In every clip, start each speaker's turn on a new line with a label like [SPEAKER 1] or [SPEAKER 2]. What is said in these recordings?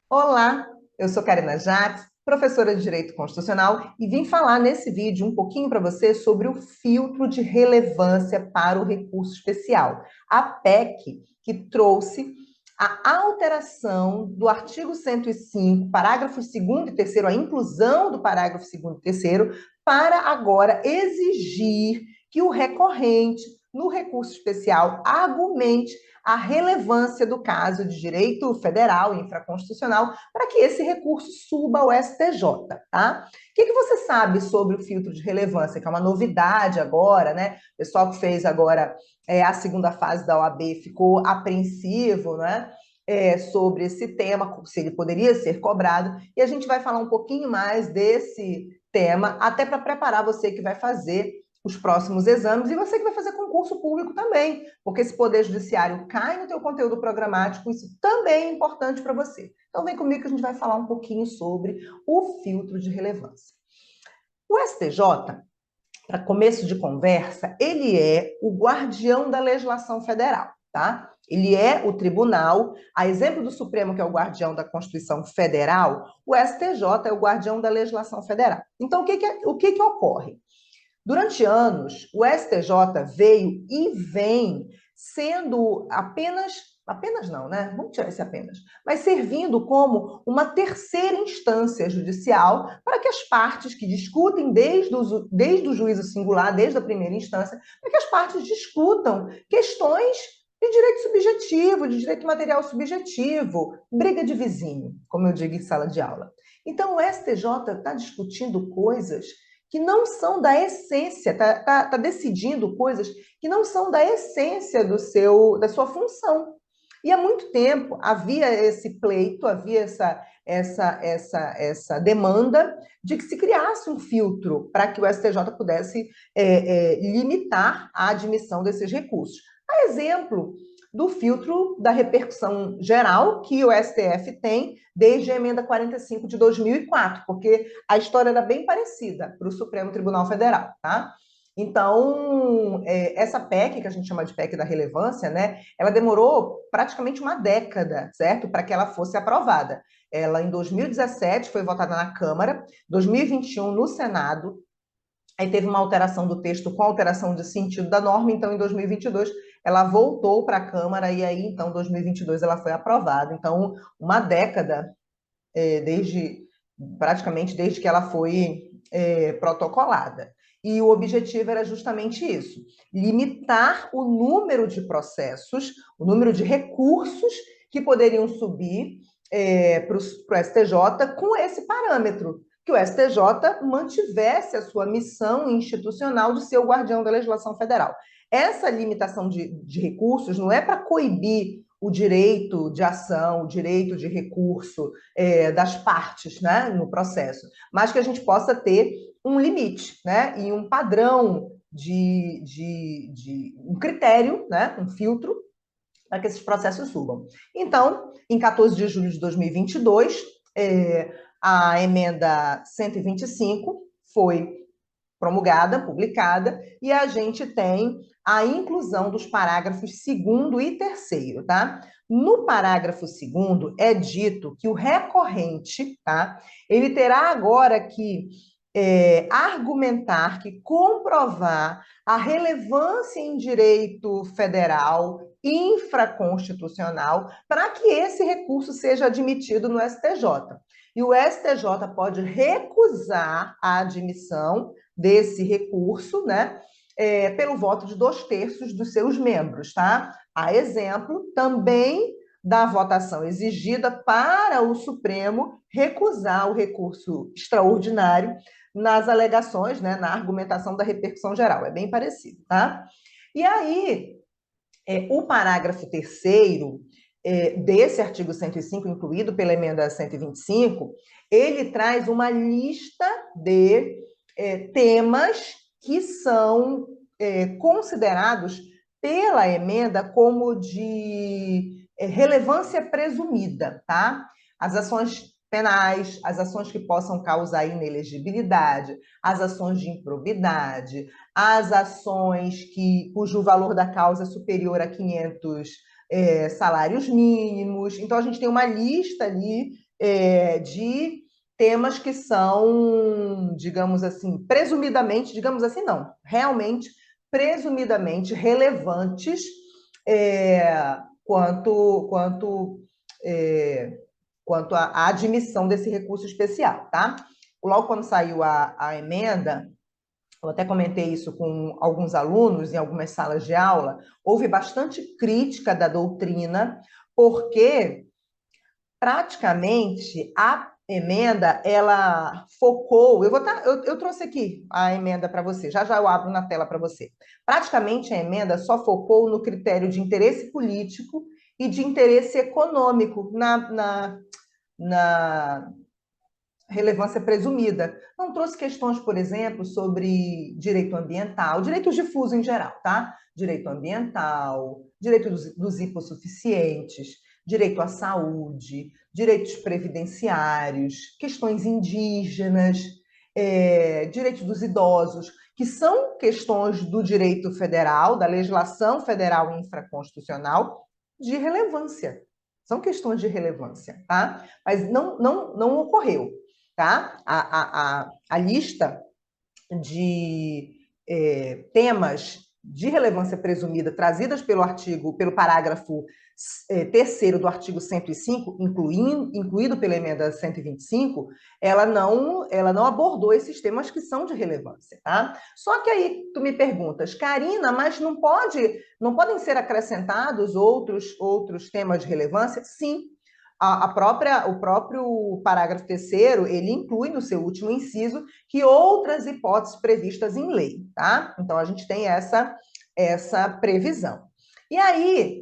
[SPEAKER 1] Olá, eu sou Karina Jacques, professora de Direito Constitucional, e vim falar nesse vídeo um pouquinho para você sobre o filtro de relevância para o recurso especial, a PEC que trouxe a alteração do artigo 105, parágrafos 2º e 3º, a inclusão do parágrafo 2º e 3º, para agora exigir que o recorrente, no recurso especial, argumente a relevância do caso de direito federal e infraconstitucional para que esse recurso suba ao STJ, tá? O que você sabe sobre o filtro de relevância, que é uma novidade agora, né? O pessoal que fez agora a segunda fase da OAB ficou apreensivo, né? Sobre esse tema, se ele poderia ser cobrado, e a gente vai falar um pouquinho mais desse tema, até para preparar você que vai fazer os próximos exames e você que vai fazer concurso público também, porque esse poder judiciário cai no teu conteúdo programático, isso também é importante para você. Então vem comigo que a gente vai falar um pouquinho sobre o filtro de relevância. O STJ, para começo de conversa, ele é o guardião da legislação federal, tá? Ele é o tribunal, a exemplo do Supremo, que é o guardião da Constituição Federal, o STJ é o guardião da legislação federal. Então, o que ocorre? Durante anos, o STJ veio e vem sendo apenas não, né? Vamos tirar esse apenas, mas servindo como uma terceira instância judicial para que as partes que discutem desde o juízo singular, desde a primeira instância, para que as partes discutam questões de direito subjetivo, de direito material subjetivo, briga de vizinho, como eu digo em sala de aula. Então, o STJ está discutindo coisas que não são da essência, tá decidindo coisas que não são da essência da sua função. E há muito tempo havia esse pleito, havia essa demanda de que se criasse um filtro para que o STJ pudesse limitar a admissão desses recursos. A exemplo do filtro da repercussão geral que o STF tem desde a emenda 45 de 2004, porque a história era bem parecida para o Supremo Tribunal Federal, tá? Então, essa PEC, que a gente chama de PEC da relevância, né, ela demorou praticamente uma década, certo, para que ela fosse aprovada. Ela, em 2017, foi votada na Câmara, 2021 no Senado, aí teve uma alteração do texto com alteração de sentido da norma, então em 2022 ela voltou para a Câmara e aí então em 2022 ela foi aprovada. Então, uma década desde praticamente desde que ela foi protocolada. E o objetivo era justamente isso: limitar o número de processos, o número de recursos que poderiam subir para o STJ com esse parâmetro, que o STJ mantivesse a sua missão institucional de ser o guardião da legislação federal. Essa limitação de recursos não é para coibir o direito de ação, o direito de recurso das partes, né, no processo, mas que a gente possa ter um limite, né, e um padrão de um critério, né, um filtro para que esses processos subam. Então, em 14 de julho de 2022, a emenda 125 foi promulgada, publicada, e a gente tem a inclusão dos parágrafos 2º e 3º, tá? No parágrafo 2º é dito que o recorrente, tá? Ele terá agora que argumentar, que comprovar a relevância em direito federal infraconstitucional para que esse recurso seja admitido no STJ. E o STJ pode recusar a admissão desse recurso, né, pelo voto de 2/3 dos seus membros, tá? A exemplo também da votação exigida para o Supremo recusar o recurso extraordinário nas alegações, né, na argumentação da repercussão geral. É bem parecido, tá? E aí, o parágrafo 3º desse artigo 105, incluído pela emenda 125, ele traz uma lista de temas que são considerados pela emenda como de relevância presumida, tá? As ações penais, as ações que possam causar inelegibilidade, as ações de improbidade, as ações cujo valor da causa é superior a 500 salários mínimos. Então, a gente tem uma lista ali de temas que são, digamos assim, presumidamente, digamos assim, não, realmente, presumidamente relevantes quanto à admissão desse recurso especial, tá? Logo quando saiu a emenda, eu até comentei isso com alguns alunos em algumas salas de aula, houve bastante crítica da doutrina, porque praticamente a emenda, ela focou, eu trouxe aqui a emenda para você, já já eu abro na tela para você. Praticamente a emenda só focou no critério de interesse político e de interesse econômico na relevância presumida. Não trouxe questões, por exemplo, sobre direito ambiental, direitos difusos em geral, tá? Direito ambiental, direito dos hipossuficientes, direito à saúde, direitos previdenciários, questões indígenas, direitos dos idosos, que são questões do direito federal, da legislação federal infraconstitucional, de relevância. São questões de relevância, tá? Mas não ocorreu, tá? A lista de temas de relevância presumida trazidas pelo parágrafo 3º do artigo 105, incluído pela emenda 125, ela não abordou esses temas que são de relevância, tá? Só que aí tu me perguntas, Karina, mas não podem ser acrescentados outros temas de relevância? Sim. O próprio parágrafo 3º, ele inclui no seu último inciso que outras hipóteses previstas em lei, tá? Então, a gente tem essa previsão. E aí,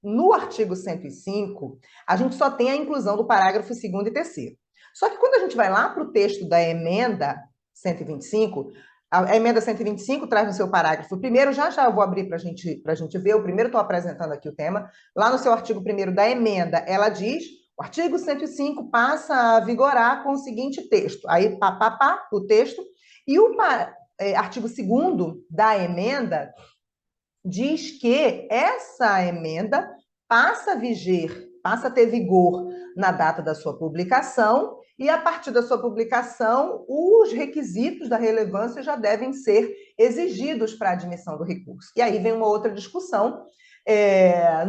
[SPEAKER 1] no artigo 105, a gente só tem a inclusão do parágrafo 2º e 3º. Só que quando a gente vai lá para o texto da emenda 125, a emenda 125 traz no seu parágrafo primeiro, já eu vou abrir para a gente ver, o primeiro estou apresentando aqui o tema, lá no seu artigo 1º da emenda, ela diz, o artigo 105 passa a vigorar com o seguinte texto, aí o texto, e o artigo 2º da emenda diz que essa emenda passa a ter vigor na data da sua publicação, e a partir da sua publicação, os requisitos da relevância já devem ser exigidos para a admissão do recurso. E aí vem uma outra discussão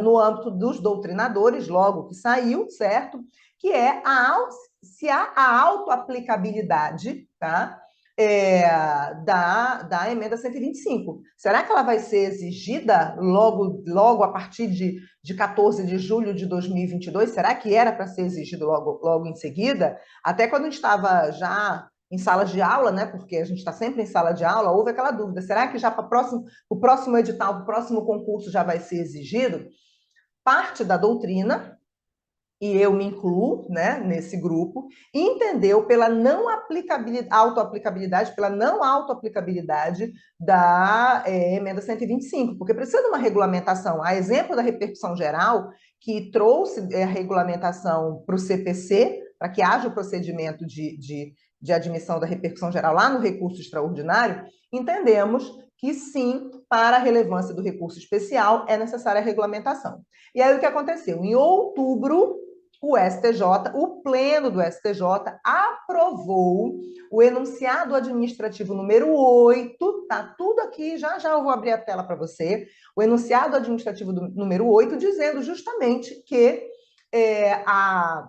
[SPEAKER 1] no âmbito dos doutrinadores, logo que saiu, certo? Que é se há a autoaplicabilidade, tá? Da emenda 125. Será que ela vai ser exigida logo a partir de 14 de julho de 2022? Será que era para ser exigido logo em seguida? Até quando a gente estava já em sala de aula, né? Porque a gente está sempre em sala de aula, houve aquela dúvida: será que já para o próximo edital, para o próximo concurso já vai ser exigido? Parte da doutrina, e eu me incluo, né, nesse grupo, entendeu pela não autoaplicabilidade, pela não autoaplicabilidade da emenda 125, porque precisa de uma regulamentação. A exemplo da repercussão geral, que trouxe a regulamentação para o CPC, para que haja o procedimento de admissão da repercussão geral lá no recurso extraordinário, entendemos que sim, para a relevância do recurso especial, é necessária a regulamentação. E aí o que aconteceu? Em outubro, o pleno do STJ aprovou o enunciado administrativo número 8, tá tudo aqui, já eu vou abrir a tela para você, o enunciado administrativo número 8, dizendo justamente que a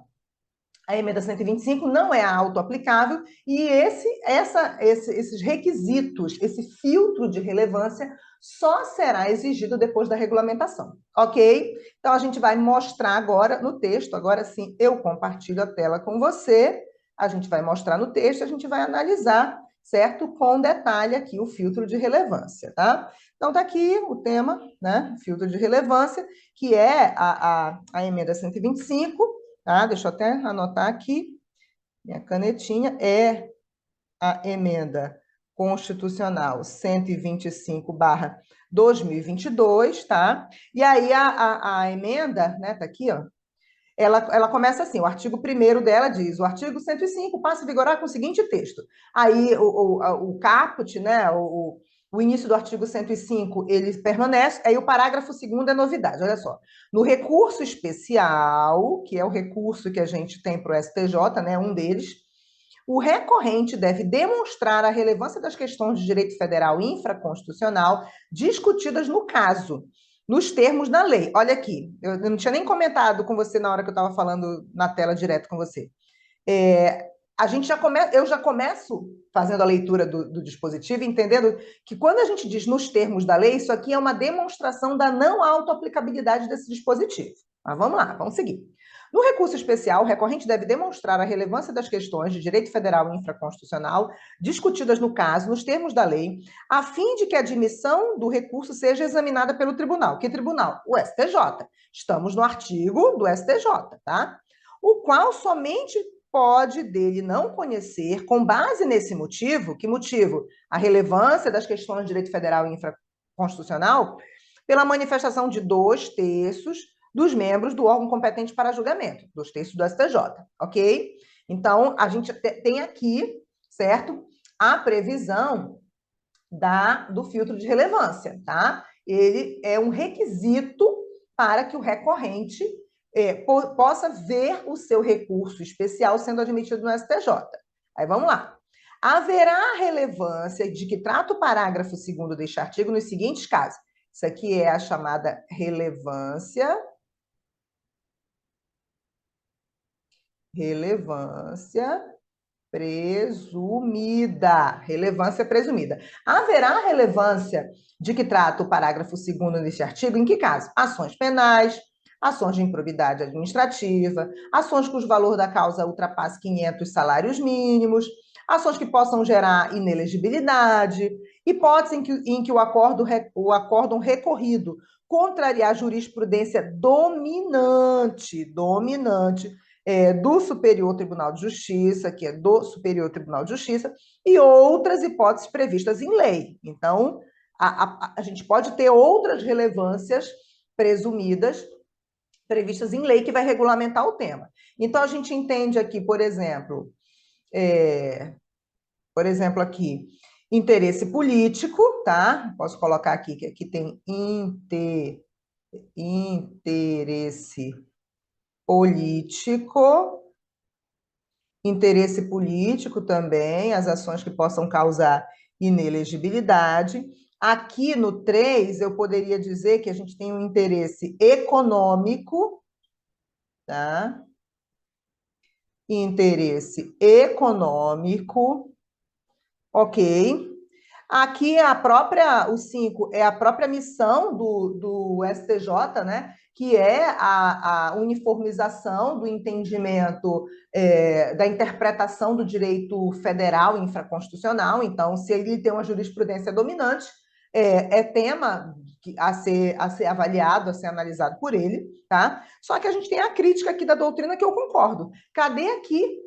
[SPEAKER 1] emenda 125 não é autoaplicável e esses requisitos, esse filtro de relevância só será exigido depois da regulamentação, ok? Então, a gente vai mostrar agora no texto, agora sim, eu compartilho a tela com você, a gente vai mostrar no texto, a gente vai analisar, certo? Com detalhe aqui o filtro de relevância, tá? Então, tá aqui o tema, né? Filtro de relevância, que é a emenda 125, tá? Deixa eu até anotar aqui, minha canetinha, é a emenda constitucional 125/2022, tá? E aí a emenda, né, tá aqui, ó, ela começa assim, o artigo 1º dela diz, o artigo 105 passa a vigorar com o seguinte texto. Aí o caput, né, O início do artigo 105, ele permanece, aí o parágrafo 2º é novidade, olha só. No recurso especial, que é o recurso que a gente tem para o STJ, né, um deles, o recorrente deve demonstrar a relevância das questões de direito federal e infraconstitucional discutidas no caso, nos termos da lei. Olha aqui, eu não tinha nem comentado com você na hora que eu estava falando na tela direto com você. Eu já começo fazendo a leitura do dispositivo, entendendo que quando a gente diz nos termos da lei, isso aqui é uma demonstração da não autoaplicabilidade desse dispositivo. Mas vamos lá, vamos seguir. No recurso especial, o recorrente deve demonstrar a relevância das questões de direito federal e infraconstitucional discutidas no caso, nos termos da lei, a fim de que a admissão do recurso seja examinada pelo tribunal. Que tribunal? O STJ. Estamos no artigo do STJ, tá? O qual somente pode dele não conhecer, com base nesse motivo, que motivo? A relevância das questões de direito federal e infraconstitucional, pela manifestação de 2/3 dos membros do órgão competente para julgamento, 2/3 do STJ, ok? Então, a gente tem aqui, certo? A previsão do filtro de relevância, tá? Ele é um requisito para que o recorrente possa ver o seu recurso especial sendo admitido no STJ. Aí vamos lá. Haverá relevância de que trata o parágrafo 2º deste artigo nos seguintes casos. Isso aqui é a chamada relevância presumida. Relevância presumida. Haverá relevância de que trata o parágrafo 2º deste artigo em que caso? Ações penais, ações de improbidade administrativa, ações cujo valor da causa ultrapasse 500 salários mínimos, ações que possam gerar inelegibilidade, hipótese em que o acórdão recorrido contrariar a jurisprudência dominante do Superior Tribunal de Justiça, que é do Superior Tribunal de Justiça, e outras hipóteses previstas em lei. Então, a gente pode ter outras relevâncias presumidas previstas em lei que vai regulamentar o tema. Então, a gente entende aqui, por exemplo, aqui, interesse político, tá? Posso colocar aqui, que aqui tem interesse político também, as ações que possam causar inelegibilidade. Aqui no 3, eu poderia dizer que a gente tem um interesse econômico, tá? Interesse econômico, ok. Aqui o 5 é a própria missão do STJ, né? Que é a uniformização do entendimento da interpretação do direito federal infraconstitucional. Então, se ele tem uma jurisprudência dominante, é tema a ser avaliado, a ser analisado por ele, tá? Só que a gente tem a crítica aqui da doutrina que eu concordo. Cadê aqui,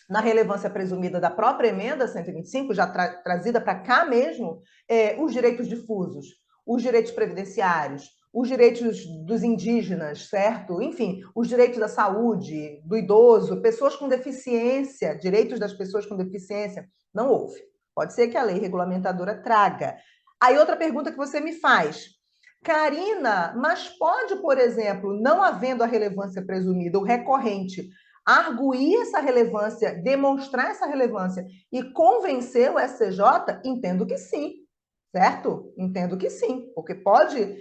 [SPEAKER 1] na relevância presumida da própria emenda 125, já trazida para cá mesmo, os direitos difusos, os direitos previdenciários, os direitos dos indígenas, certo? Enfim, os direitos da saúde, do idoso, pessoas com deficiência, direitos das pessoas com deficiência. Não houve. Pode ser que a lei regulamentadora traga. Aí outra pergunta que você me faz. Karina, mas pode, por exemplo, não havendo a relevância presumida, o recorrente arguir essa relevância, demonstrar essa relevância e convencer o STJ? Entendo que sim, certo? Entendo que sim, porque pode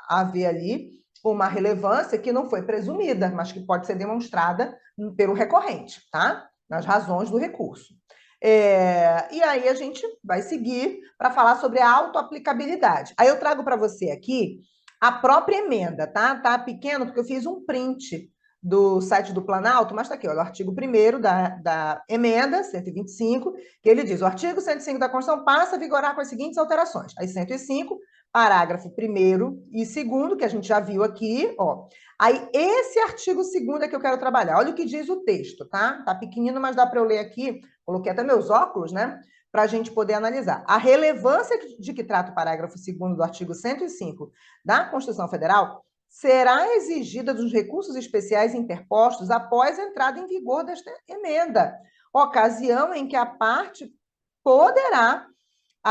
[SPEAKER 1] haver ali uma relevância que não foi presumida, mas que pode ser demonstrada pelo recorrente, tá? Nas razões do recurso. E aí a gente vai seguir para falar sobre a autoaplicabilidade. Aí eu trago para você aqui a própria emenda, tá? Tá pequeno porque eu fiz um print do site do Planalto, mas está aqui, olha, o artigo 1º da emenda 125, que ele diz: o artigo 105 da Constituição passa a vigorar com as seguintes alterações. Aí 105, parágrafo 1º e 2º, que a gente já viu aqui, ó. Aí esse artigo 2º é que eu quero trabalhar. Olha o que diz o texto, tá? Tá pequenino, mas dá para eu ler aqui. Coloquei até meus óculos, né? Para a gente poder analisar. A relevância de que trata o parágrafo 2º do artigo 105 da Constituição Federal será exigida dos recursos especiais interpostos após a entrada em vigor desta emenda, ocasião em que a parte poderá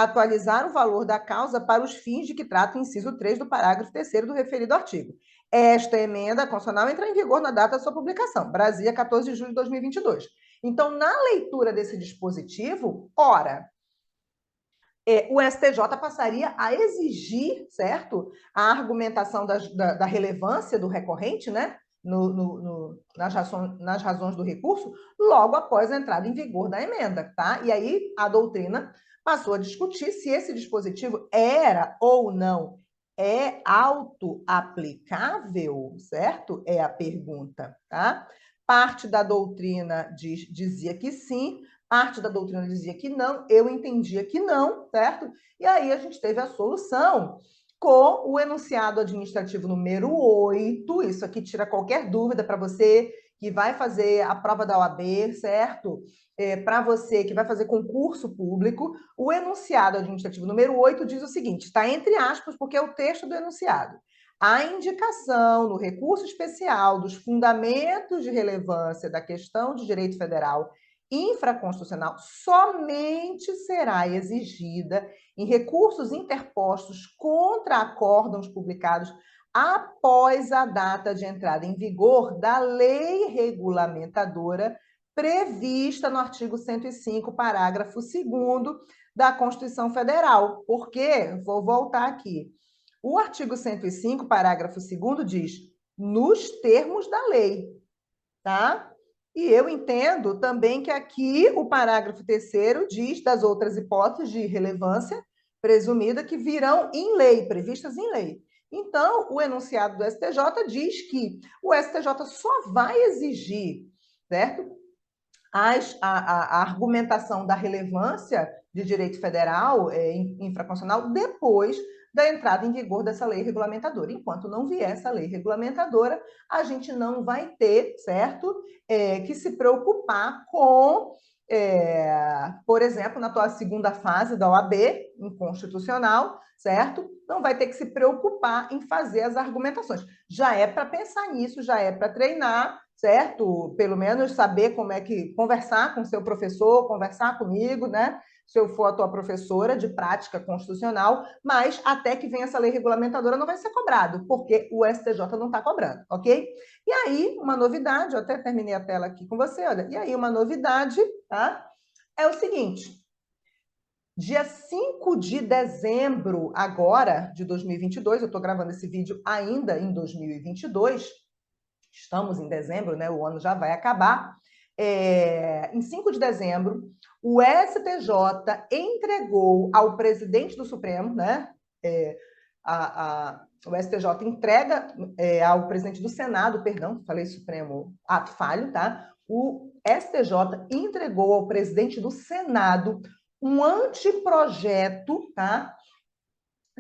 [SPEAKER 1] atualizar o valor da causa para os fins de que trata o inciso 3 do parágrafo 3º do referido artigo. Esta emenda constitucional entra em vigor na data da sua publicação, Brasília, 14 de julho de 2022. Então, na leitura desse dispositivo, ora, o STJ passaria a exigir, certo, a argumentação da relevância do recorrente, né, nas razões do recurso, logo após a entrada em vigor da emenda, tá? E aí a doutrina passou a discutir se esse dispositivo era ou não autoaplicável, certo? É a pergunta, tá? Parte da doutrina dizia que sim, parte da doutrina dizia que não, eu entendia que não, certo? E aí a gente teve a solução com o enunciado administrativo número 8, isso aqui tira qualquer dúvida para você que vai fazer a prova da OAB, certo? Para você que vai fazer concurso público, o enunciado administrativo número 8 diz o seguinte, está entre aspas, porque é o texto do enunciado. A indicação no recurso especial dos fundamentos de relevância da questão de direito federal infraconstitucional somente será exigida em recursos interpostos contra acórdãos publicados após a data de entrada em vigor da lei regulamentadora prevista no artigo 105, parágrafo 2º da Constituição Federal. Por quê? Vou voltar aqui. O artigo 105, parágrafo 2º diz, nos termos da lei, tá? E eu entendo também que aqui o parágrafo 3º diz das outras hipóteses de relevância presumida que virão em lei, previstas em lei. Então, o enunciado do STJ diz que o STJ só vai exigir, certo? A argumentação da relevância de direito federal infraconstitucional depois da entrada em vigor dessa lei regulamentadora. Enquanto não vier essa lei regulamentadora, a gente não vai ter, certo, que se preocupar com, por exemplo, na tua segunda fase da OAB, inconstitucional, certo? Não vai ter que se preocupar em fazer as argumentações. Já é para pensar nisso, já é para treinar, certo? Pelo menos saber como é que conversar com seu professor, conversar comigo, né? Se eu for a tua professora de prática constitucional, mas até que venha essa lei regulamentadora não vai ser cobrado, porque o STJ não está cobrando, ok? E aí, uma novidade, eu até terminei a tela aqui com você, olha, e aí uma novidade, tá? É o seguinte, dia 5 de dezembro agora, de 2022, eu estou gravando esse vídeo ainda em 2022, estamos em dezembro, né? O ano já vai acabar. Em 5 de dezembro, o STJ entregou ao presidente do Supremo, né? O STJ entrega ao presidente do Senado, perdão, falei Supremo, ato falho, tá? O STJ entregou ao presidente do Senado um anteprojeto, tá?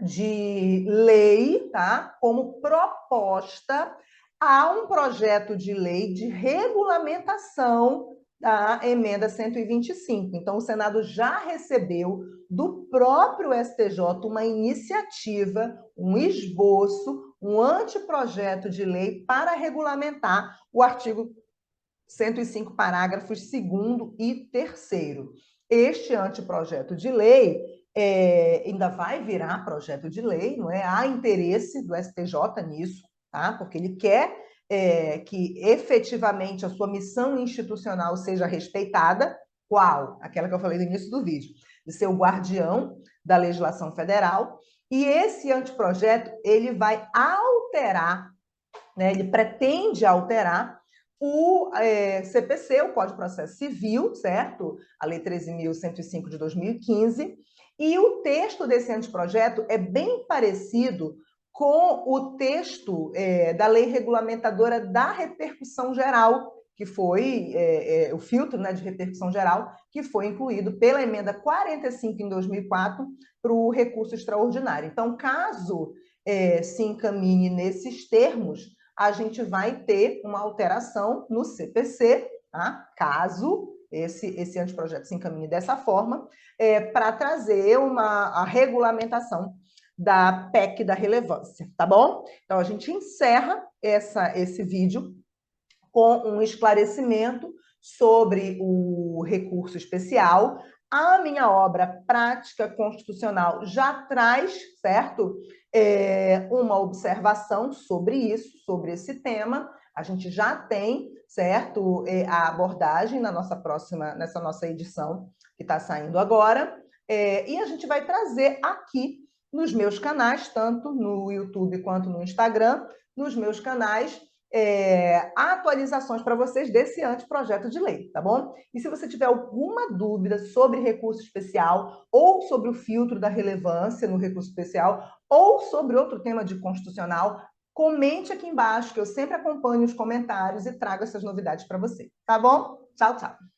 [SPEAKER 1] De lei, tá? Como proposta a um projeto de lei de regulamentação da emenda 125. Então, o Senado já recebeu do próprio STJ uma iniciativa, um esboço, um anteprojeto de lei para regulamentar o artigo 105, parágrafos 2º e 3º. Este anteprojeto de lei ainda vai virar projeto de lei, não é? Há interesse do STJ nisso, tá? Porque ele quer que efetivamente a sua missão institucional seja respeitada. Qual? Aquela que eu falei no início do vídeo, de ser o guardião da legislação federal. E esse anteprojeto, ele vai alterar, né? Ele pretende alterar o CPC, o Código de Processo Civil, certo? A Lei 13.105 de 2015. E o texto desse anteprojeto é bem parecido com o texto da Lei Regulamentadora da Repercussão Geral, que foi o filtro, né, de repercussão geral, que foi incluído pela emenda 45 em 2004 para o recurso extraordinário. Então, caso se encaminhe nesses termos, a gente vai ter uma alteração no CPC, tá? Caso esse anteprojeto se encaminhe dessa forma, para trazer a regulamentação da PEC da relevância, tá bom? Então, a gente encerra esse vídeo com um esclarecimento sobre o recurso especial. A minha obra Prática Constitucional já traz, certo? Uma observação sobre isso, sobre esse tema. A gente já tem, certo? A abordagem nessa nossa edição que está saindo agora. E a gente vai trazer aqui nos meus canais, tanto no YouTube quanto no Instagram, nos meus canais, atualizações para vocês desse anteprojeto de lei, tá bom? E se você tiver alguma dúvida sobre recurso especial, ou sobre o filtro da relevância no recurso especial, ou sobre outro tema de constitucional, comente aqui embaixo, que eu sempre acompanho os comentários e trago essas novidades para você, tá bom? Tchau, tchau!